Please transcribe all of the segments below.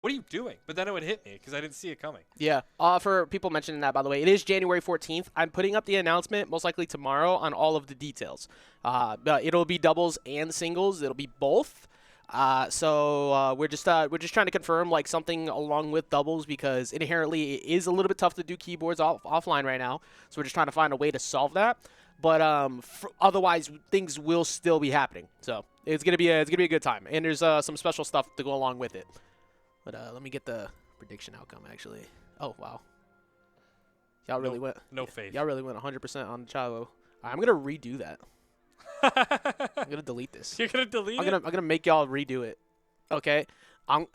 what are you doing? But then it would hit me because I didn't see it coming. Yeah. For people mentioning that, by the way, it is January 14th. I'm putting up the announcement most likely tomorrow on all of the details. But it'll be doubles and singles. It'll be both. So we're just trying to confirm like something along with doubles because inherently it is a little bit tough to do keyboards offline right now. So we're just trying to find a way to solve that. But otherwise things will still be happening. So it's gonna be a good time. And there's some special stuff to go along with it. But let me get the prediction outcome, actually. Oh, wow. Y'all really went... No faith. Y'all really went 100% on Chavo. I'm going to redo that. I'm going to delete this. You're going to delete it? I'm gonna make y'all redo it. Okay?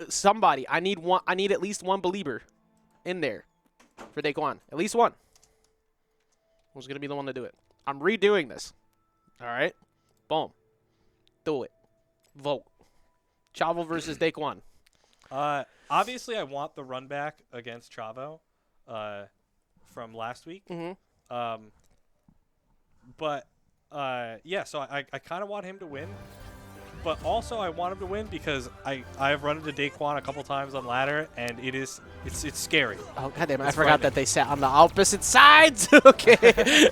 Somebody. I need at least one believer in there for Daykwion. At least one. Who's going to be the one to do it? I'm redoing this. All right? Boom. Do it. Vote. Chavo versus Daykwion. Obviously, I want the run back against Chavo from last week. But, yeah, so I kind of want him to win. But also, I want him to win because I've run into Daykwion a couple times on ladder, and it's scary. Oh, goddamn, I forgot that they sat on the opposite sides. Okay.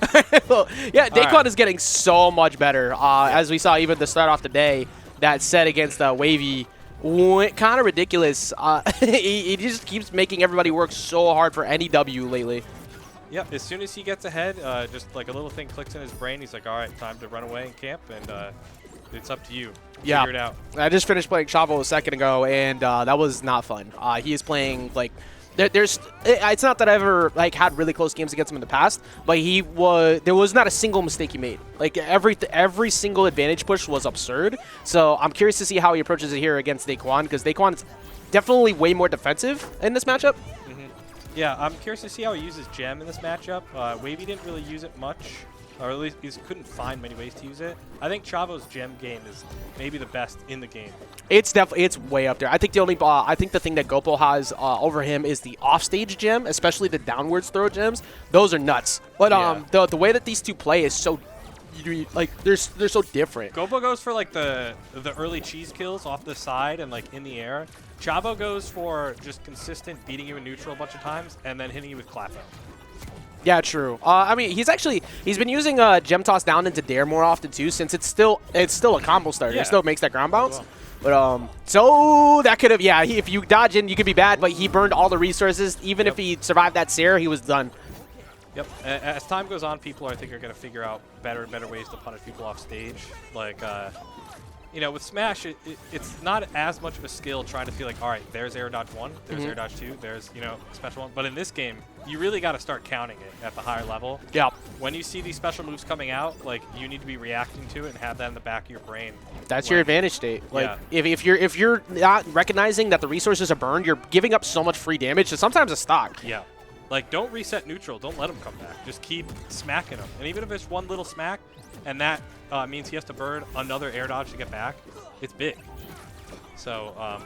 Well, yeah, Daykwion is getting so much better. As we saw even to start off the day, that set against Wavy went kind of ridiculous. He just keeps making everybody work so hard for any W lately. Yep, as soon as he gets ahead, just like a little thing clicks in his brain. He's like, all right, time to run away and camp, and it's up to you. Yeah. Figure it out. I just finished playing Chavo a second ago, and that was not fun. He is playing, like, it's not that I ever like had really close games against him in the past, but there was not a single mistake he made. Like every single advantage push was absurd. So I'm curious to see how he approaches it here against Daykwion, because Daykwion is definitely way more defensive in this matchup. Yeah, I'm curious to see how he uses Gem in this matchup. Wavy didn't really use it much, or at least he couldn't find many ways to use it. I think Chavo's Gem game is maybe the best in the game. It's way up there. I think the thing that Gopo has over him is the offstage gem, especially the downwards throw gems. Those are nuts. But the way that these two play is so they're so different. Gopo goes for like the early cheese kills off the side and like in the air. Chavo goes for just consistent beating you in neutral a bunch of times and then hitting you with Clappo. Yeah, true. I mean, he's been using gem toss down into dare more often too, since it's still a combo starter. Yeah. It still makes that ground bounce. But so that could have, yeah, if you dodge in, you could be bad, but he burned all the resources. Even if he survived that Sair, he was done. Yep. As time goes on, people I think are going to figure out better and better ways to punish people off stage. Like, you know, with Smash, it's not as much of a skill trying to be like, all right, there's air dodge 1, there's air dodge 2, there's, you know, special 1. But in this game, you really got to start counting it at the higher level. Yeah. When you see these special moves coming out, like, you need to be reacting to it and have that in the back of your brain. That's your advantage state. Like, if you're not recognizing that the resources are burned, you're giving up so much free damage, so sometimes a stock. Yeah. Like, don't reset neutral. Don't let him come back. Just keep smacking him. And even if it's one little smack, and that means he has to burn another air dodge to get back, it's big. So,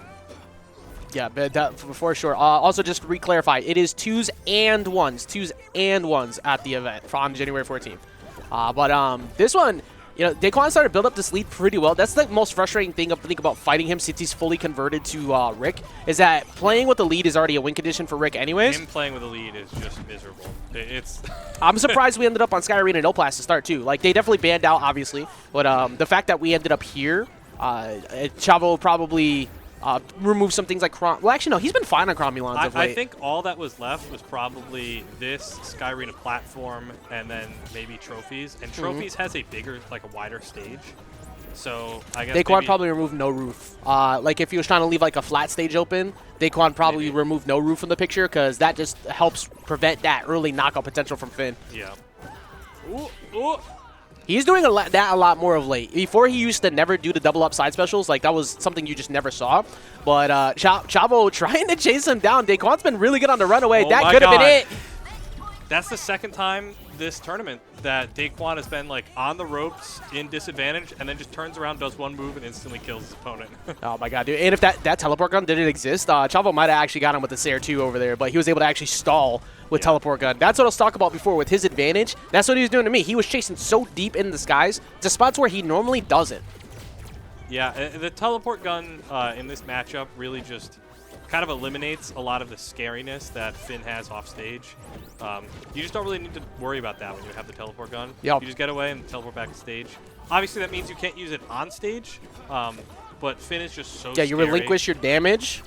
yeah, but that, for sure. Also, just to re-clarify, it is 2s and 1s at the event on January 14th. But this one, you know, Daykwion started to build up this lead pretty well. That's the most frustrating thing about fighting him since he's fully converted to Rick, is that playing with the lead is already a win condition for Rick anyways. Him playing with the lead is just miserable. It's I'm surprised we ended up on Sky Arena no Blast to start too. Like, they definitely banned out, obviously, but the fact that we ended up here, Chavo probably remove some things like Chrom. Well, actually, no, he's been fine on Chrom Milans of late. I think all that was left was probably this Sky Arena platform and then maybe Trophies. And Trophies has a bigger, like a wider stage. So I guess Daykwion probably removed no roof. Like, if he was trying to leave like a flat stage open, Daykwion probably removed no roof from the picture, because that just helps prevent that early knockout potential from Finn. Yeah. Ooh, ooh. He's doing a lot more of late. Before, he used to never do the double up side specials. Like, that was something you just never saw. But Chavo trying to chase him down. Daquan's been really good on the runaway. Oh, that could have been it. That's the second time this tournament that Daykwion has been like on the ropes in disadvantage and then just turns around, does one move, and instantly kills his opponent. Oh my god, dude. And if that teleport gun didn't exist, Chavo might have actually got him with the Sair 2 over there, but he was able to actually stall with teleport gun. That's what I was talking about before with his advantage. That's what he was doing to me. He was chasing so deep in the skies to spots where he normally doesn't. Yeah, the teleport gun in this matchup really just kind of eliminates a lot of the scariness that Finn has off stage. You just don't really need to worry about that when you have the teleport gun. Yep. You just get away and teleport back to stage. Obviously, that means you can't use it on stage, but Finn is just so Yeah, you scary. relinquish your damage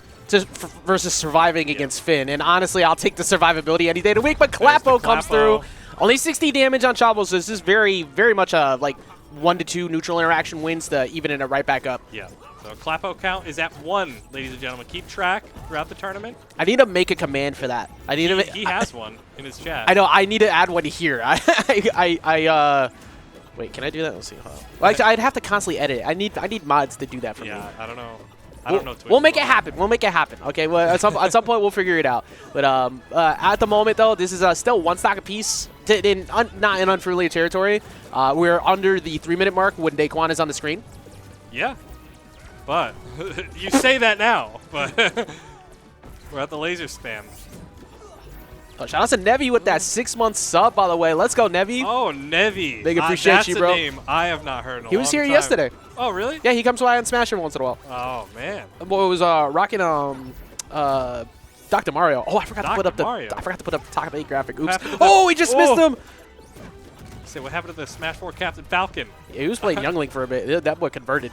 versus surviving against Finn. And honestly, I'll take the survivability any day of the week, but Clapo comes through. Only 60 damage on Chavo, so this is very, very much a, like, 1 to 2 neutral interaction wins to even it right back up. Yeah. So Clapo count is at 1, ladies and gentlemen. Keep track throughout the tournament. I need to make a command for that. I need to. He has one in his chat. I know. I need to add one here. Wait, can I do that? Let's see. Well, actually, I'd have to constantly edit it. I need mods to do that for me. Yeah, I don't know. I don't know. We'll make it happen. We'll make it happen. Okay. Well, at some point we'll figure it out. But at the moment though, this is still 1 stock apiece. Not in unfamiliar territory. We're under the 3-minute mark when Daykwion is on the screen. Yeah. But you say that now. But we're at the laser spam. Oh, shout out to Nevi with that 6-month sub, by the way. Let's go, Nevi. Oh, Nevi. Big appreciate you, bro. That's a name I have not heard in a long time. He was here yesterday. Oh, really? Yeah, he comes by on Smash every once in a while. Oh, man. Well, it was rocking Dr. Mario. Oh, I forgot to put up the top 8 graphic. Oops. Oh, he just missed him. Say, what happened to the Smash 4 Captain Falcon? Yeah, he was playing Youngling for a bit. That boy converted.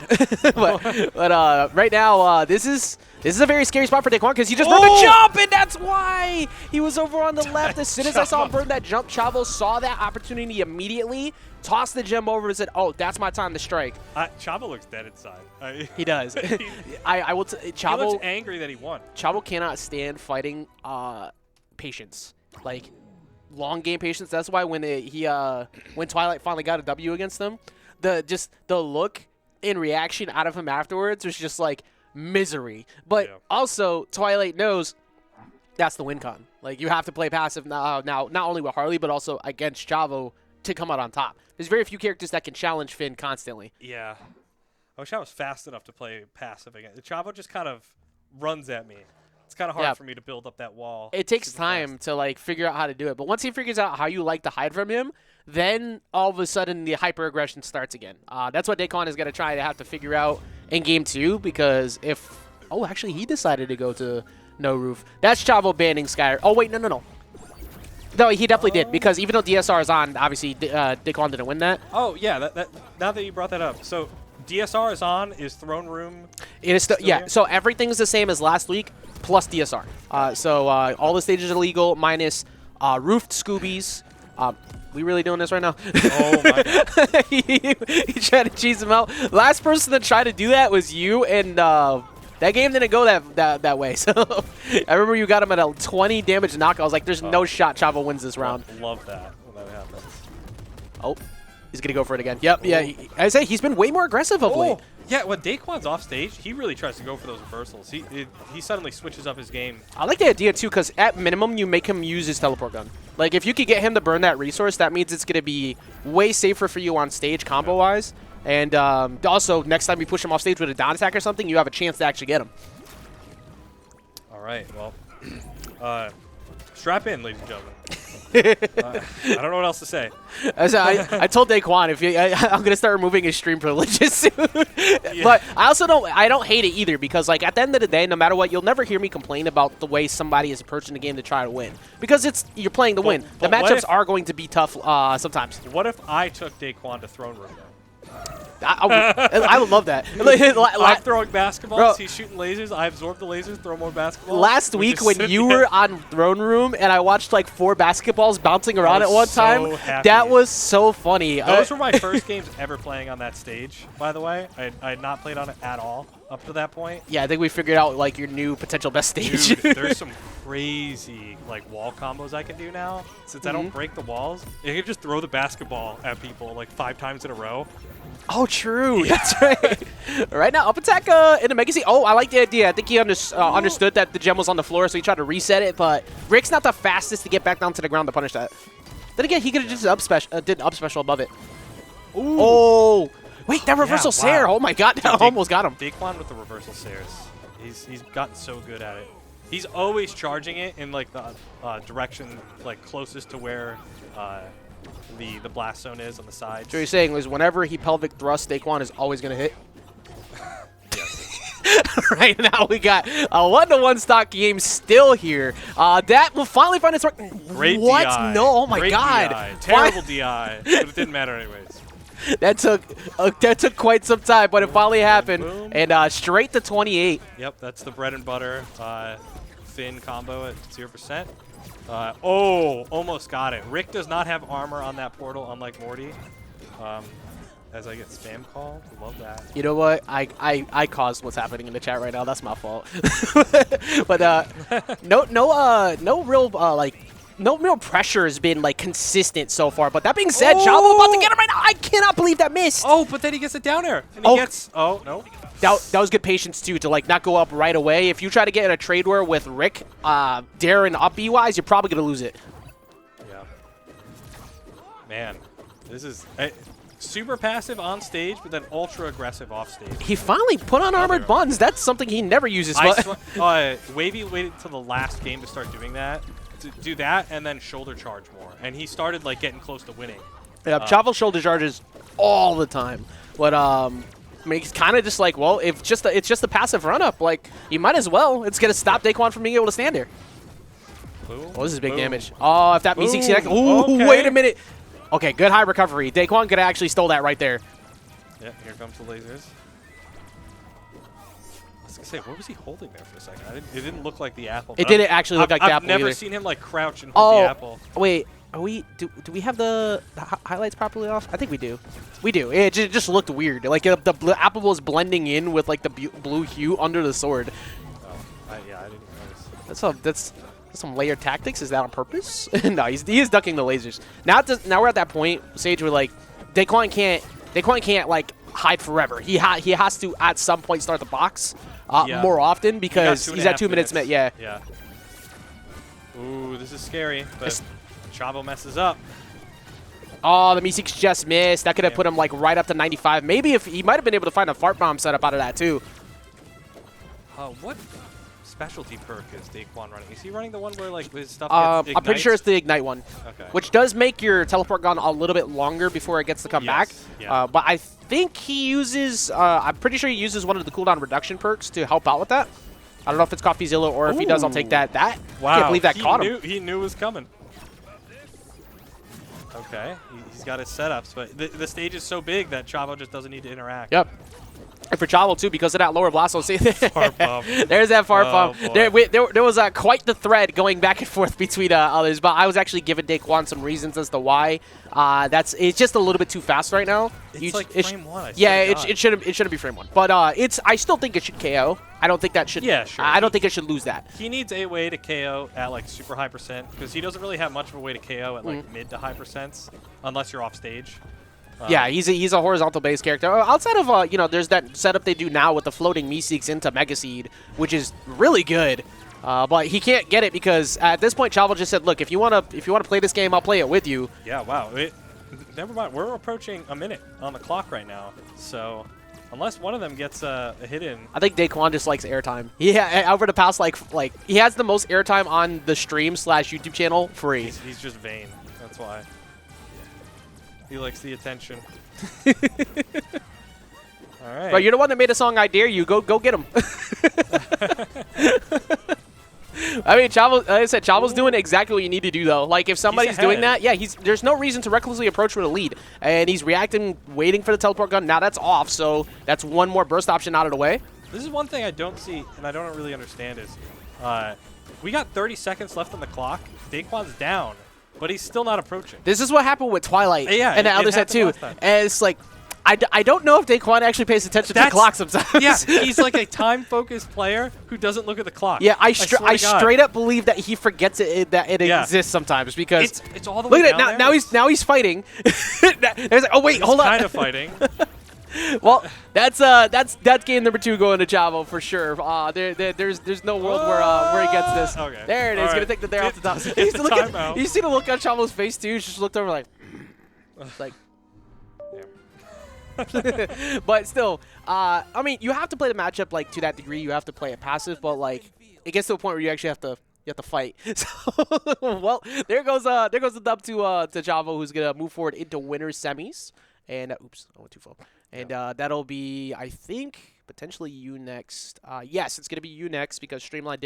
but right now, this is a very scary spot for Daykwion because he just burned the jump, and that's why he was over on the left. As soon as I saw him burn that jump, Chavo saw that opportunity immediately, tossed the gem over, and said, "Oh, that's my time to strike." Chavo looks dead inside. He does. I will. Chavo he looks angry that he won. Chavo cannot stand fighting patience. Like. Long game patience. That's why when Twilight finally got a W against them, the look and reaction out of him afterwards was just like misery. But also Twilight knows that's the win con. Like you have to play passive now not only with Harley but also against Chavo to come out on top. There's very few characters that can challenge Finn constantly. Yeah. I wish I was fast enough to play passive again. Chavo just kind of runs at me. It's kind of hard for me to build up that wall. It takes time to like figure out how to do it. But once he figures out how you like to hide from him, then all of a sudden the hyper aggression starts again. That's what Daykwion is going to try to have to figure out in game 2 because if actually he decided to go to no roof. That's Chavo banning Sky. Oh wait, no. No, he definitely did because even though DSR is on, obviously Daykwion didn't win that. Oh yeah, now that you brought that up, so DSR is on. Is Throne Room? It is still here? So everything's the same as last week. Plus DSR. So all the stages are legal, minus roofed Scoobies. We really doing this right now? Oh, my God. he tried to cheese him out. Last person to try to do that was you, and that game didn't go that way. So I remember you got him at a 20 damage knock. I was like, there's no shot Chavo wins this round. Love that when that happens. Oh, he's going to go for it again. Yep, yeah. I say he's been way more aggressive of late. Yeah, when Daykwan's off stage, he really tries to go for those reversals. He suddenly switches up his game. I like the idea, too, because at minimum, you make him use his teleport gun. Like, if you could get him to burn that resource, that means it's going to be way safer for you on stage combo-wise. And also, next time you push him off stage with a down attack or something, you have a chance to actually get him. All right, well, strap in, ladies and gentlemen. I don't know what else to say. I told Daykwion I'm gonna start removing his stream privileges soon. But I also don't hate it either because like at the end of the day, no matter what, you'll never hear me complain about the way somebody is approaching the game to try to win because you're playing to win. The matchups are going to be tough sometimes. What if I took Daykwion to Throne Room though? I would love that. I'm throwing basketballs. Bro, he's shooting lasers. I absorb the lasers, throw more basketballs. Last week when you were on Throne Room and I watched like 4 basketballs bouncing around at one time, that was so funny. Those were my first games ever playing on that stage, by the way. I had not played on it at all up to that point. Yeah, I think we figured out like your new potential best stage. Dude, there's some crazy like wall combos I can do now. Since I don't break the walls, I can just throw the basketball at people like 5 times in a row. Oh, true. Yeah. That's right. Right now, up attack in the Mega C. Oh, I like the idea. I think he understood that the gem was on the floor, so he tried to reset it. But Rick's not the fastest to get back down to the ground to punish that. Then again, he could have just did an up special above it. Ooh. Oh, wait, that reversal Sair. Oh my God, that almost got him. Daykwion with the reversal Sairs. He's gotten so good at it. He's always charging it in like the direction like closest to where the blast zone is on the side. So you're saying is whenever he pelvic thrusts, Daykwion is always going to hit? Yes. Right now we got a 1-1 stock game still here. That will finally find its mark. Great what? DI. No, oh my Great God. DI. Terrible DI, but it didn't matter anyways. That took quite some time, but it finally happened. Boom. And straight to 28. Yep, that's the bread and butter Finn combo at 0%. Oh, almost got it. Rick does not have armor on that portal, unlike Morty. As I get spam called, love that. You know what? I caused what's happening in the chat right now. That's my fault. But no real pressure has been like consistent so far. But that being said, Chavo about to get him right now. I cannot believe that missed. Oh, but then he gets it down air. And he gets. Oh no. That was good patience too to like not go up right away. If you try to get in a trade war with Rick, Darren up B wise, you're probably gonna lose it. Yeah. Man, this is. Super passive on stage, but then ultra aggressive off stage. He finally put on armored buns. That's something he never uses. Wavy waited till the last game to start doing that, to do that, and then shoulder charge more. And he started like getting close to winning. Yeah, Chavo shoulder charges all the time, but I mean, it's kind of just like, well, if it's just a passive run up, like you might as well. It's gonna stop Daykwion from being able to stand there. Boom, Oh, this is big boom. damage. Oh, if that means he can. Ooh, Okay. wait a minute. Okay, good high recovery. Daykwion could have actually stole that right there. Yeah, here comes the lasers. I was gonna say, what was he holding there for a second? It didn't look like the apple. It didn't actually look like the apple I've never either. seen him like crouch and hold the apple. Wait. Are we? Do we have the highlights properly off? I think we do. We do. It just looked weird. Like the apple was blending in with like the blue hue under the sword. Oh, yeah, I didn't notice. That's some layered tactics. Is that on purpose? No, he is ducking the lasers. Now we're at that point, Sage, where like Daykwion can't like hide forever. He has to at some point start the box more often because he's at 2 minutes. Yeah. Yeah. Ooh, this is scary, but Chavo messes up. Oh, the Meeseeks just missed. That could have put him like right up to 95. Maybe if he might have been able to find a fart bomb setup out of that too. What specialty perk is Daykwion running? Is he running the one where like his stuff gets I'm pretty sure it's the Ignite one. Okay. Which does make your teleport gun a little bit longer before it gets to come back. Yeah. But I think he uses, I'm pretty sure he uses one of the cooldown reduction perks to help out with that. I don't know if it's Coffeezilla or if he does, I'll take that. Wow. I can't believe that caught him. He knew it was coming. Okay. He's got his setups, but the stage is so big that Chavo just doesn't need to interact. Yep. And for Chavo, too, because of that lower blasto. See, there's that far pump. There was quite the thread going back and forth between others, but I was actually giving Daykwion some reasons as to why. It's just a little bit too fast right now. It's like frame one. Yeah, it shouldn't be frame one. But I still think it should KO. I don't think that should. Yeah, sure. I don't think it should lose that. He needs a way to KO at like super high percent because he doesn't really have much of a way to KO at like mid to high percents unless you're off stage. Yeah, he's a horizontal based character. Outside of there's that setup they do now with the floating Meeseeks into Mega Seed, which is really good. But he can't get it because at this point Chavo just said, "Look, if you wanna play this game, I'll play it with you." Yeah, wow. Never mind. We're approaching a minute on the clock right now, so unless one of them gets a hit in, I think Daykwion just likes airtime. Yeah, over the past like he has the most airtime on the stream / YouTube channel free. He's just vain. That's why. He likes the attention. All right. But you're the one that made a song. I dare you. Go get him. I mean, Chavo. Like I said, Chavo's doing exactly what you need to do, though. Like if somebody's doing that, yeah, there's no reason to recklessly approach with a lead, and he's reacting, waiting for the teleport gun. Now that's off, so that's one more burst option out of the way. This is one thing I don't see, and I don't really understand is, we got 30 seconds left on the clock. Dakwon's down. But he's still not approaching. This is what happened with Twilight and the other set too. And it's like, I don't know if Daykwion actually pays attention to the clock sometimes. Yeah, he's like a time-focused player who doesn't look at the clock. Yeah, I straight up believe that he forgets that it exists sometimes because it's all the way look down at it now he's fighting. Oh wait, hold on. Kind of fighting. Well, that's game number 2 going to Chavo for sure. There's no world where he gets this. Okay. There it is. Gonna take the dare off the top. You see the look on Chavo's face too. He just looked over like, but still, I mean, you have to play the matchup like to that degree. You have to play it passive, but like it gets to a point where you actually have to fight. So, well, there goes the dub to Chavo, who's gonna move forward into winners semis. And oops, I went too far. And that'll be, I think, potentially you next. Yes, it's going to be you next because Streamline did